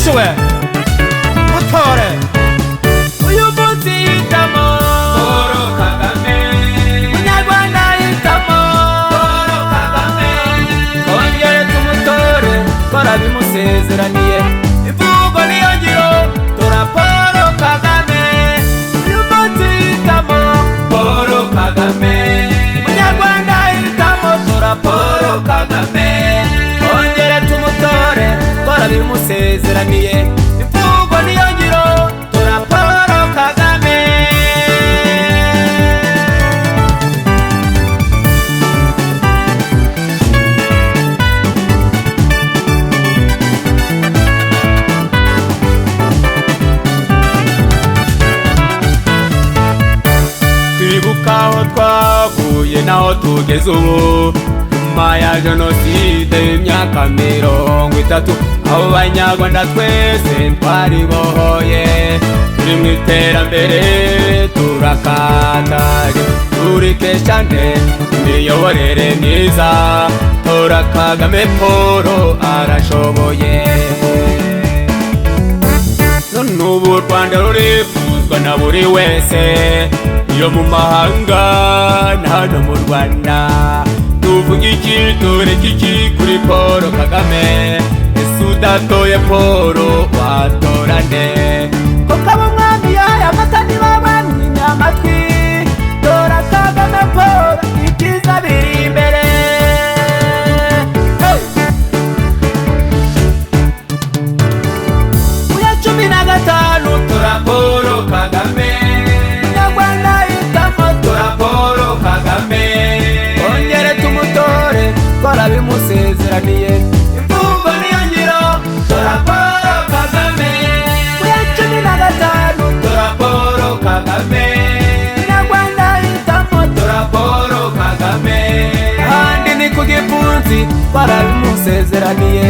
Joshua Mutore uyu munsi hitamo Paul Kagame Munyarwanda hitamo Paul Kagame kongere tumutore twarabimusezeraniye imvugo niyo ngiro tora Paul Kagame uyu munsi hitamo Paul Kagame Munyarwanda hitamo tora Paul Kagame kongere tumutore twarabimusezeraniye imvugo niyo ngiro tora Paul Kagame twibuka aho twavuye naho tugeze ubu nyuma ya jenoside y'imyaka 30 abo banyarwanda twese twaribohoye turi mu iterambere turakataje turikeshane imiyoborere myiza tora Kagame Paul arashoboye none ubu u Rwanda rurifuzwa na buri wese iyo mu mahanga na hano mu Rwanda tuvuga iki tureka iki kuri Paul Kagame ese udatoye Paul watora nde kuko abo mwami yaya amata ntibabamye amatwi tora Kagame Paul ibyiza biri imbere uya 15 tora Paul Kagame Munyarwanda hitamo tora Paul Kagame kongere tumutore twarabimusezeraniye imvugo niyo ngiro tora Paul Kagame uya 15 tora Paul Kagame Munyarwanda hitamo tora Paul Kagame ahandi ni ku gipfunsi twarabimusezeraniye